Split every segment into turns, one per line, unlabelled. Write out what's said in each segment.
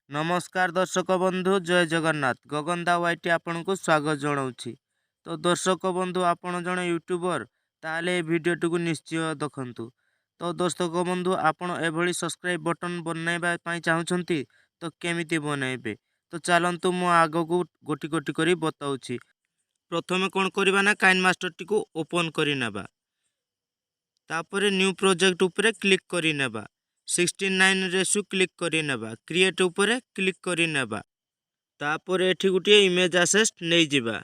नमस्कार दर्शक बंधु जय जगन्नाथ गगनदा वाईटी आपन को स्वागत जनाऊँगी। तो दर्शक बंधु आपण जड़े यूट्यूबर ताले भिडियो को निश्चय देखु। तो दर्शक बंधु आपण एभली सब्सक्राइब बटन बनवाई चाहूँगी तो केमिति बनइबे तो चलतु मु आग को गोटी गोटी कर बताऊँ। प्रथम कौन करवा ना काइन मास्टर टी को ओपन करनेबा तापर न्यू प्रोजेक्ट उपरे क्लिक करनेबा 69 रेसु क्लिक करनेबा क्रिएट उपरे क्लिक करनेबा तापर एठी गोटे इमेज आसेस्ट नहीं जिबा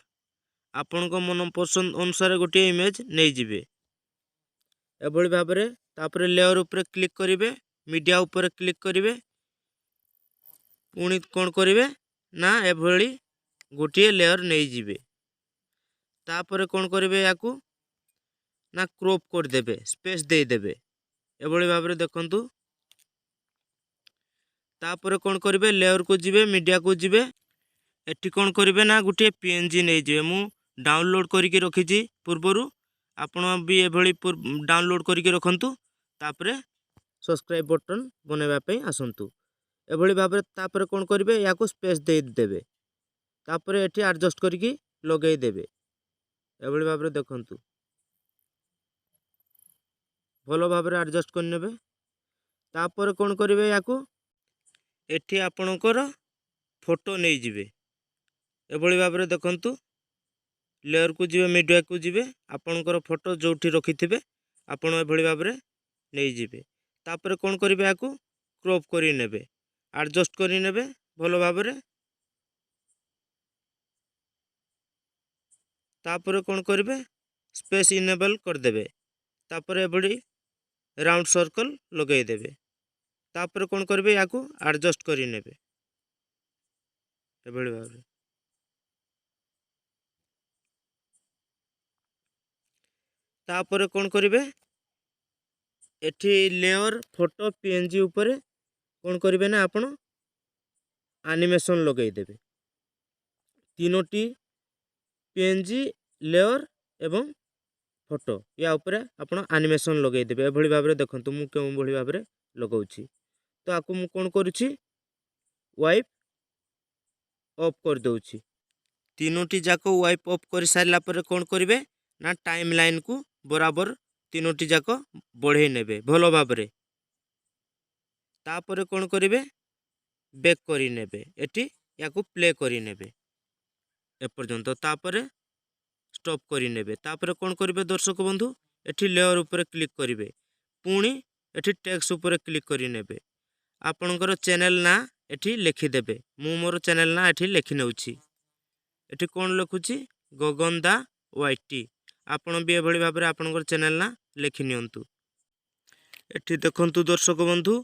आपण को मन पसंद अनुसार गोटे इमेज नहीं जिबे एभली भाबरे तापर लेयर उपरे क्लिक करिवे मीडिया उपरे क्लिक करिवे पुणी कौन करिवे ना एभली गोटे लेयर नहीं जिबे तापर कौन करिवे याकू ना क्रॉप कर देबे स्पेस दे देबे एभली भाबरे देखंतु तापर कौन करिवे लेयर को जिबे मीडिया को जिबे एटी कौन करिवे ना गोटे पीएनजी नहीं जिबे मु डाउनलोड करके रखिछि पूर्वरु आपण भी एभली डाउनलोड करके रखंतु तापर सब्सक्राइब बटन बनैबा पई आसंतु एभली भाबरे तापर कौन करिवे याको स्पेस दे देबे तापर एटी एडजस्ट करके लगेई देबे एभली भाबरे देखंतु भलो भाबरे एडजस्ट करनेबे तापर कौन करिवे याको एठी आपणकर फोटो नहीं जिबे एभली भाबरे देखंतु लेयर को जिबे मीडिया को जिबे आपणकर फोटो जोठी रखिथिबे आपण एभली भाबरे नहीं जिबे तापर कौन करिवे याकू क्रॉप करि नेबे एडजस्ट करि नेबे भलो भाबरे तापर कौन करिवे स्पेस इनेबल कर देबे तापर एभली राउंड सर्कल लगेई देबे तापर कौन करिवे याकू एडजस्ट करि नेबे एभली भाबरे तापर कौन करिवे एठी लेयर फोटो पीएनजी ऊपर कौन करिवे ना आपण एनिमेशन लगेई देबे तीनोटी पीएनजी लेयर एवं फोटो या ऊपर आपण एनिमेशन लगेई देबे एभली भाबरे देखंतु मु केउ भली भाबरे लगाउछि तो आकु मु कोन करूछि वाइप ऑफ कर दउछि तीनोटी जाको वाइप ऑफ कर सारला पर कोन करिवे ना टाइमलाइन को बराबर तीनोटी जाको बढ़े नेबे भलो भाबरे तापर कोन करिवे बैक करि नेबे एटी याकू प्ले करि नेबे ए पर्यंत तापर स्टॉप करि नेबे तापर कोन करिवे दर्शक बंधु एटी लेयर ऊपर क्लिक करिवे पुणी एटी टेक्स्ट ऊपर क्लिक करि नेबे आपणकर चैनल ना एटी लिखि देबे मु मोर चैनल ना एटी लिखि नेउछि एटी कोन लिखुछि गगनदा वाईटी आपण भी एभली भाबरे आपणकर चैनल ना लिखि नियंतु एटी देखंतु दर्शक बंधु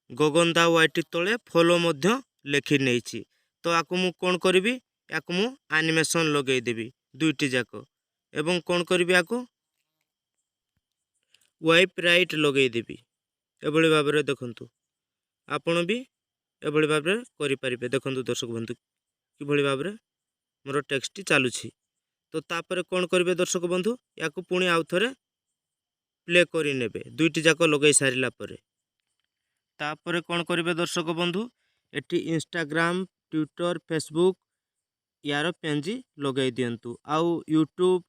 गगनदा वाईटी तळे फॉलो मध्य लिखि नेछि तो आकु मु कोन करबी याकु मु एनिमेशन लगेई देबी दुईटी जाको एवं कोन करबी याकु वाइप राइट लगेई देबी एभली भाबरे देखंतु आपण भी एभली भाबरे करि परिबे देखंतु दर्शक बंधु कि भली भाबरे मोर टेक्स्ट चालुछि तो तापर कोन करबे दर्शक बंधु याकू पुणी आउ थरे प्ले करि नेबे दुईटी जाको लगेई सारिला परे तापर कोन करबे दर्शक बंधु एटी इंस्टाग्राम ट्विटर फेसबुक यार पेंजी लगेई दियंतु आउ यूट्यूब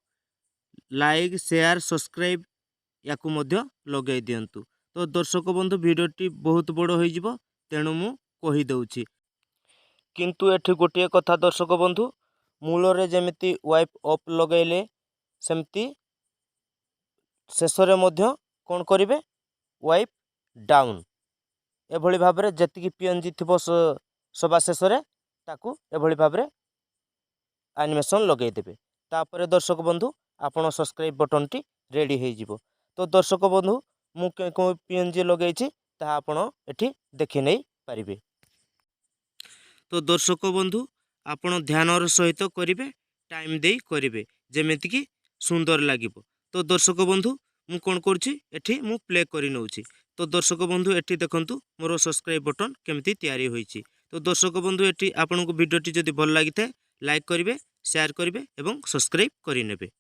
लाइक शेयर सब्सक्राइब याकू मध्य लगेई दियंतु तो दर्शक बंधु भिडियोटी बहुत बड़ हो जिवो तेणु मु कहि दउछि किंतु एठी गोटे कथा दर्शक बंधु मूलरे जेमिति वाइप ऑफ लगेले सेमती शेषरे मध्य कोन करिवे वाइप डाउन एभली भाबरे जतिकी पीएनजी थिबो सभा शेषरे ताकू एभली भाबरे एनिमेशन लगेई देबे तापर दर्शक बंधु आपण सब्सक्राइब बटन टी रेडी हो जिवो तो दर्शक बंधु मु को पीएनजी लगेछि ता आपण एठी देखि नै पारिबे तो दर्शक बंधु आपण ध्यानर सहित करिवे टाइम देई करिवे जेमिति कि सुंदर लागिबो तो दर्शक बंधु मु कोन करछि एठी मु प्ले करि नउछि तो दर्शक बंधु एठी देखंतु मोर सब्सक्राइब बटन केमिति तयारी होईछि तो दर्शक बंधु एठी आपनको वीडियोटी जदि भल लागिथे लाइक करिवे शेयर करिवे एवं सब्सक्राइब करि नेबे।